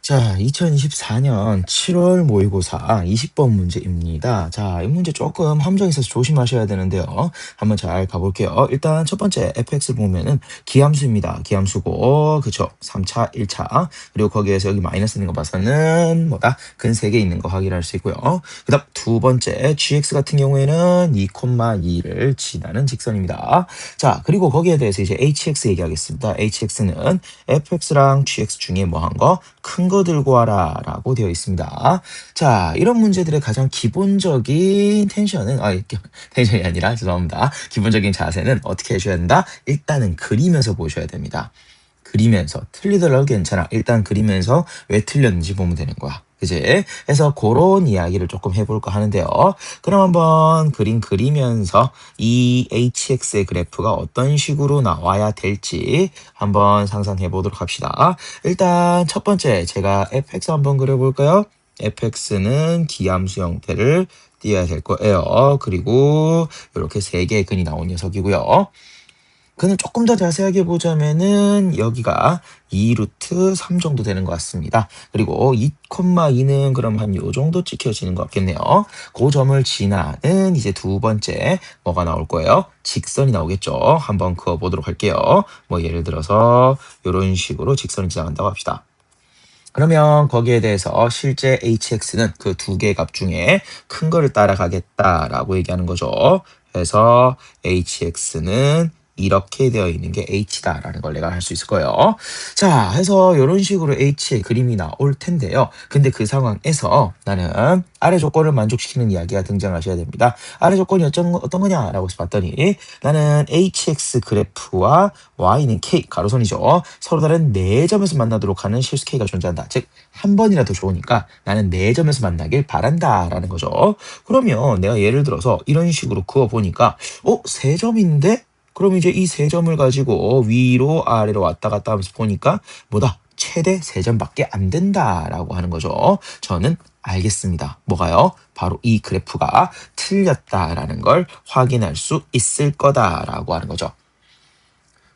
자, 2024년 7월 모의고사 20번 문제입니다. 자, 이 문제 조금 함정이 있어서 조심하셔야 되는데요. 한번 잘 가볼게요. 일단 첫 번째 fx를 보면은 기함수입니다. 기함수고, 그쵸? 3차, 1차. 그리고 거기에서 여기 마이너스 있는 거 봐서는 뭐다? 근 3개 있는 거 확인할 수 있고요. 그 다음 두 번째 gx 같은 경우에는 2,2를 지나는 직선입니다. 자, 그리고 거기에 대해서 이제 hx 얘기하겠습니다. hx는 fx랑 gx 중에 뭐 한 거? 큰 거 들고 와라 라고 되어 있습니다. 자, 이런 문제들의 가장 기본적인 텐션은, 텐션이 아니라 죄송합니다. 기본적인 자세는 어떻게 해줘야 된다? 일단은 그리면서 보셔야 됩니다. 그리면서 틀리더라도 괜찮아. 일단 그리면서 왜 틀렸는지 보면 되는 거야. 그지? 그래서 그런 이야기를 조금 해볼까 하는데요. 그럼 한번 그림 그리면서 이 hx의 그래프가 어떤 식으로 나와야 될지 한번 상상해 보도록 합시다. 일단 첫 번째 제가 fx 한번 그려볼까요? fx는 기함수 형태를 띄어야 될 거예요. 그리고 이렇게 세 개의 근이 나온 녀석이고요. 그는 조금 더 자세하게 보자면은 여기가 2루트 3 정도 되는 것 같습니다. 그리고 2,2는 그럼 한 요 정도 찍혀지는 것 같겠네요. 그 점을 지나는 이제 두 번째 뭐가 나올 거예요? 직선이 나오겠죠. 한번 그어보도록 할게요. 뭐 예를 들어서 이런 식으로 직선이 지나간다고 합시다. 그러면 거기에 대해서 실제 hx는 그 두 개의 값 중에 큰 거를 따라가겠다라고 얘기하는 거죠. 그래서 hx는 이렇게 되어 있는 게 h다라는 걸 내가 할 수 있을 거예요. 자, 해서 이런 식으로 h의 그림이 나올 텐데요. 근데 그 상황에서 나는 아래 조건을 만족시키는 이야기가 등장하셔야 됩니다. 아래 조건이 어떤 거냐라고 봤더니 나는 hx 그래프와 y는 k 가로선이죠. 서로 다른 네 점에서 만나도록 하는 실수 k가 존재한다. 즉 한 번이라도 좋으니까 나는 네 점에서 만나길 바란다라는 거죠. 그러면 내가 예를 들어서 이런 식으로 그어 보니까 세 점인데? 그럼 이제 이 세 점을 가지고 위로 아래로 왔다 갔다 하면서 보니까 뭐다? 최대 세 점밖에 안 된다라고 하는 거죠. 저는 알겠습니다. 뭐가요? 바로 이 그래프가 틀렸다라는 걸 확인할 수 있을 거다라고 하는 거죠.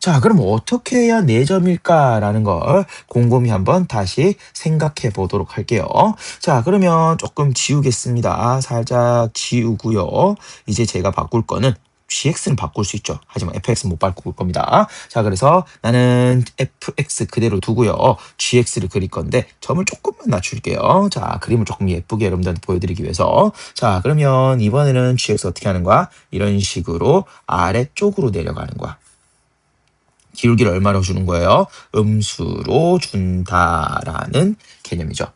자, 그럼 어떻게 해야 4점일까라는 걸 곰곰이 한번 다시 생각해 보도록 할게요. 자, 그러면 조금 지우겠습니다. 살짝 지우고요. 이제 제가 바꿀 거는 gx는 바꿀 수 있죠. 하지만 fx는 못 바꿀 겁니다. 자, 그래서 나는 fx 그대로 두고요. gx를 그릴 건데 점을 조금만 낮출게요. 자, 그림을 조금 예쁘게 여러분들한테 보여드리기 위해서. 자, 그러면 이번에는 gx 어떻게 하는 거야? 이런 식으로 아래쪽으로 내려가는 거야. 기울기를 얼마로 주는 거예요? 음수로 준다라는 개념이죠.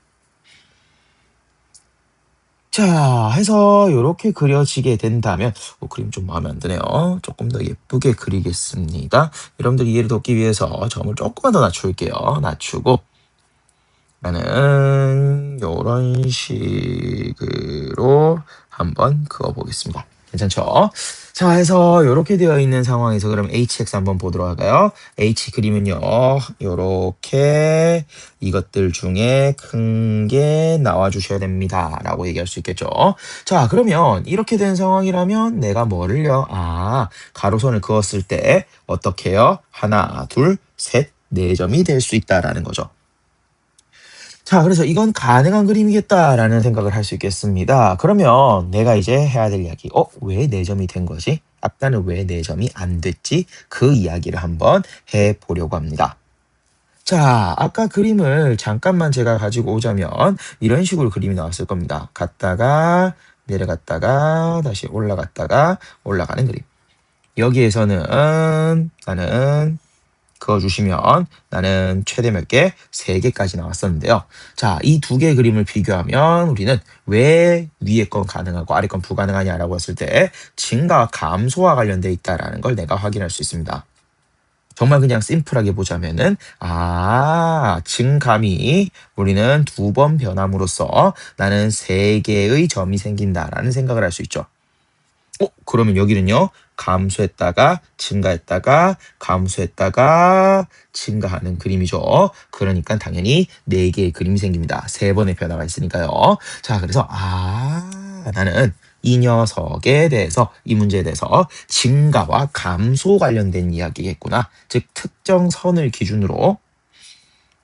자, 해서 이렇게 그려지게 된다면 그림 좀 마음에 안 드네요. 조금 더 예쁘게 그리겠습니다. 여러분들 이해를 돕기 위해서 점을 조금만 더 낮출게요. 낮추고 나는 이런 식으로 한번 그어보겠습니다. 괜찮죠? 자, 해서 이렇게 되어 있는 상황에서 그럼 hx 한번 보도록 할까요? h 그리면요. 이렇게 이것들 중에 큰 게 나와 주셔야 됩니다. 라고 얘기할 수 있겠죠. 자, 그러면 이렇게 된 상황이라면 내가 뭐를요? 가로선을 그었을 때 어떻게 해요? 하나, 둘, 셋, 네 점이 될 수 있다라는 거죠. 자, 그래서 이건 가능한 그림이겠다라는 생각을 할 수 있겠습니다. 그러면 내가 이제 해야 될 이야기. 왜 4점이 된 거지? 아까는 왜 4점이 안 됐지? 그 이야기를 한번 해보려고 합니다. 자, 아까 그림을 잠깐만 제가 가지고 오자면 이런 식으로 그림이 나왔을 겁니다. 갔다가 내려갔다가 다시 올라갔다가 올라가는 그림. 여기에서는 나는 그어주시면 나는 최대 몇 개? 3개까지 나왔었는데요. 자, 이 두 개의 그림을 비교하면 우리는 왜 위에 건 가능하고 아래 건 불가능하냐라고 했을 때 증가와 감소와 관련돼 있다라는 걸 내가 확인할 수 있습니다. 정말 그냥 심플하게 보자면은 증감이 우리는 2번 변함으로써 나는 3개의 점이 생긴다라는 생각을 할 수 있죠. 그러면 여기는요. 감소했다가 증가했다가 감소했다가 증가하는 그림이죠. 그러니까 당연히 4개의 그림이 생깁니다. 3번의 변화가 있으니까요. 자, 그래서 나는 이 녀석에 대해서 이 문제에 대해서 증가와 감소 관련된 이야기겠구나. 즉 특정 선을 기준으로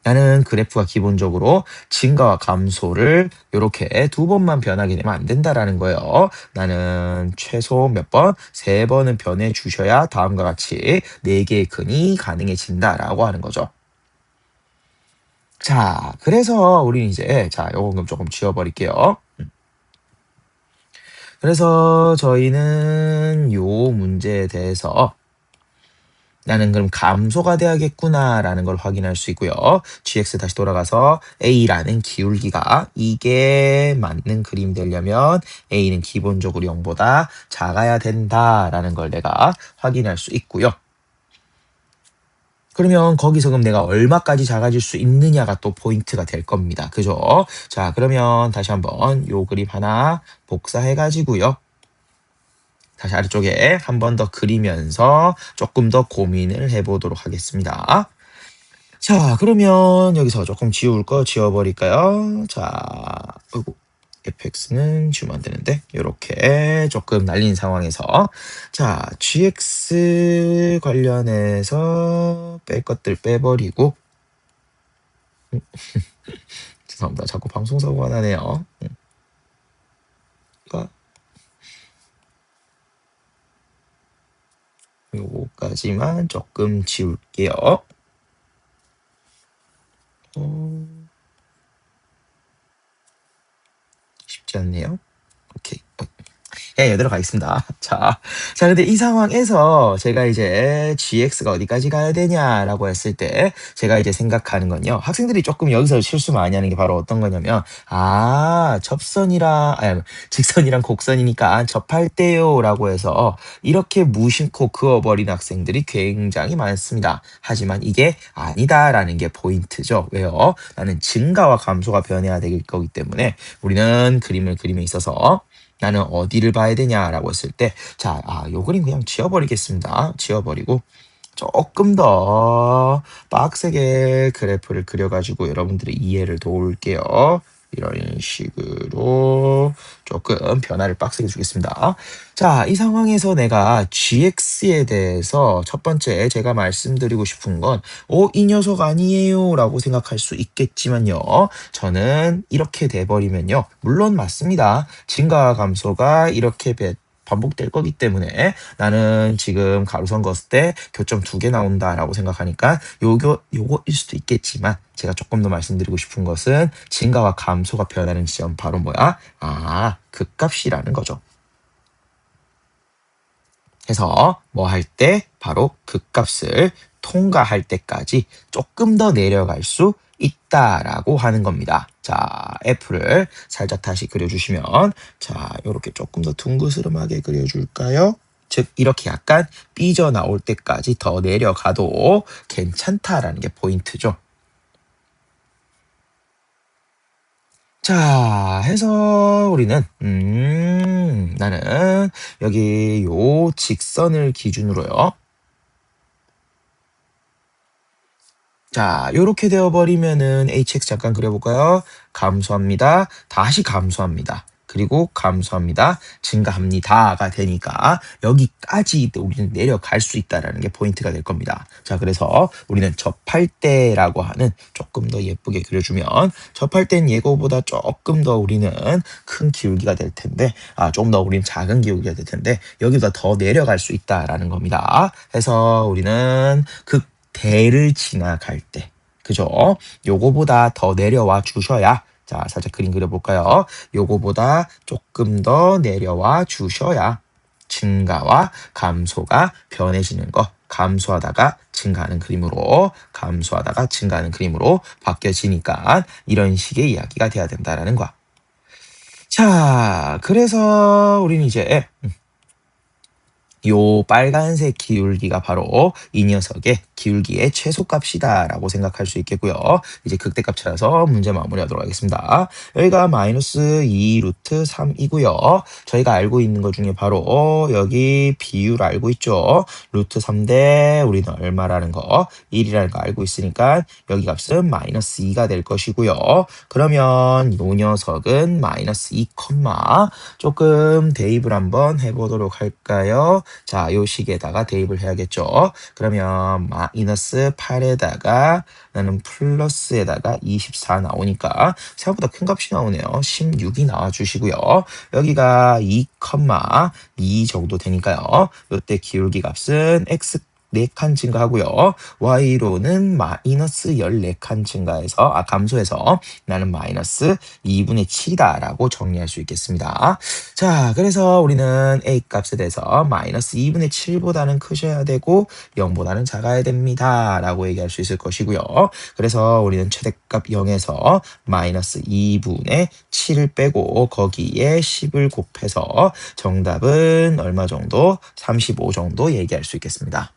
나는 그래프가 기본적으로 증가와 감소를 이렇게 두 번만 변하게 되면 안 된다라는 거예요. 나는 최소 몇 번? 세 번은 변해 주셔야 다음과 같이 네 개의 근이 가능해진다라고 하는 거죠. 자, 그래서 우리는 이제 요거 그럼 조금 지워버릴게요. 그래서 저희는 요 문제에 대해서 나는 그럼 감소가 돼야겠구나라는 걸 확인할 수 있고요. GX 다시 돌아가서 A라는 기울기가 이게 맞는 그림이 되려면 A는 기본적으로 0보다 작아야 된다라는 걸 내가 확인할 수 있고요. 그러면 거기서 그럼 내가 얼마까지 작아질 수 있느냐가 또 포인트가 될 겁니다. 그죠? 자, 그러면 다시 한번 요 그림 하나 복사해가지고요. 다시 아래쪽에 한 번 더 그리면서 조금 더 고민을 해보도록 하겠습니다. 자, 그러면 여기서 조금 지울 거 지워버릴까요? 자, 어이구, fx는 지우면 안 되는데, 요렇게 조금 날린 상황에서. 자, gx 관련해서 뺄 것들 빼버리고, 죄송합니다. 자꾸 방송사고가 나네요. 요거까지만 조금 지울게요. 쉽지 않네요. 오케이. 예, 여대로 가겠습니다. 자, 근데 이 상황에서 제가 이제 GX가 어디까지 가야 되냐라고 했을 때 제가 이제 생각하는 건요. 학생들이 조금 여기서 실수 많이 하는 게 바로 어떤 거냐면, 직선이랑 곡선이니까 접할 때요라고 해서 이렇게 무심코 그어버린 학생들이 굉장히 많습니다. 하지만 이게 아니다라는 게 포인트죠. 왜요? 나는 증가와 감소가 변해야 될 거기 때문에 우리는 그림을 그림에 있어서 나는 어디를 봐야 되냐라고 했을 때, 요 그림 그냥 지워버리겠습니다. 지워버리고 조금 더 빡세게 그래프를 그려가지고 여러분들의 이해를 도울게요. 이런 식으로 조금 변화를 빡세게 주겠습니다. 자, 이 상황에서 내가 GX에 대해서 첫 번째 제가 말씀드리고 싶은 건, 이 녀석 아니에요 라고 생각할 수 있겠지만요. 저는 이렇게 돼버리면요. 물론 맞습니다. 증가와 감소가 이렇게 반복될 거기 때문에 나는 지금 가로선 그었을 때 교점 2개 나온다라고 생각하니까 요거일 수도 있겠지만 제가 조금 더 말씀드리고 싶은 것은 증가와 감소가 변하는 지점 바로 뭐야? 극값이라는 거죠. 해서 뭐 할 때 바로 극값을 통과할 때까지 조금 더 내려갈 수 있다라고 하는 겁니다. 자, F를 살짝 다시 그려주시면, 요렇게 조금 더 둥그스름하게 그려줄까요? 즉, 이렇게 약간 삐져나올 때까지 더 내려가도 괜찮다라는 게 포인트죠. 자, 해서 우리는, 나는 여기 요 직선을 기준으로요. 자, 요렇게 되어버리면은 hx 잠깐 그려볼까요? 감소합니다. 다시 감소합니다. 그리고 감소합니다. 증가합니다가 되니까 여기까지 우리는 내려갈 수 있다는 게 포인트가 될 겁니다. 자, 그래서 우리는 접할 때라고 하는, 조금 더 예쁘게 그려주면, 접할 땐 예고보다 조금 더 우리는 큰 기울기가 될 텐데, 조금 더 우리는 작은 기울기가 될 텐데 여기보다 더 내려갈 수 있다라는 겁니다. 해서 우리는 대를 지나갈 때, 그죠? 요거보다 더 내려와 주셔야, 살짝 그림 그려볼까요? 요거보다 조금 더 내려와 주셔야 증가와 감소가 변해지는 거, 감소하다가 증가하는 그림으로, 감소하다가 증가하는 그림으로 바뀌어지니까 이런 식의 이야기가 돼야 된다라는 거야. 자, 그래서 우리는 이제 요 빨간색 기울기가 바로 이 녀석의 기울기의 최소값이다라고 생각할 수 있겠고요. 이제 극대값 찾아서 문제 마무리하도록 하겠습니다. 여기가 마이너스 2 루트 3이고요. 저희가 알고 있는 것 중에 바로 여기 비율 알고 있죠. 루트 3대 우리는 얼마라는 거, 1이라는 거 알고 있으니까 여기 값은 마이너스 2가 될 것이고요. 그러면 요 녀석은 마이너스 2, 조금 대입을 한번 해보도록 할까요? 자, 요 식에다가 대입을 해야겠죠. 그러면 마이너스 8에다가 나는 플러스에다가 24 나오니까 생각보다 큰 값이 나오네요. 16이 나와주시고요. 여기가 2,2 정도 되니까요. 이때 기울기 값은 x 4칸 증가하고요. y로는 마이너스 14칸 증가해서 감소해서 나는 마이너스 2분의 7이다라고 정리할 수 있겠습니다. 자, 그래서 우리는 a 값에 대해서 마이너스 2분의 7보다는 크셔야 되고 0보다는 작아야 됩니다. 라고 얘기할 수 있을 것이고요. 그래서 우리는 최대값 0에서 마이너스 2분의 7을 빼고 거기에 10을 곱해서 정답은 얼마 정도? 35 정도 얘기할 수 있겠습니다.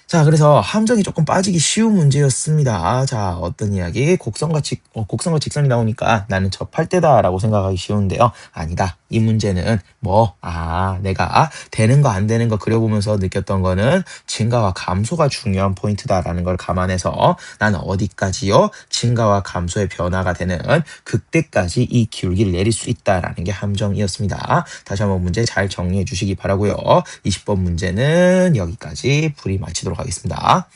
자, 그래서 함정이 조금 빠지기 쉬운 문제였습니다. 자, 어떤 이야기? 곡선과 직선이 나오니까 나는 접할 때다라고 생각하기 쉬운데요. 아니다. 이 문제는 내가 되는 거 안 되는 거 그려보면서 느꼈던 거는 증가와 감소가 중요한 포인트다라는 걸 감안해서 나는 어디까지요? 증가와 감소의 변화가 되는 그때까지 이 기울기를 내릴 수 있다라는 게 함정이었습니다. 다시 한번 문제 잘 정리해 주시기 바라고요. 20번 문제는 여기까지 풀이 마치도록 하겠습니다.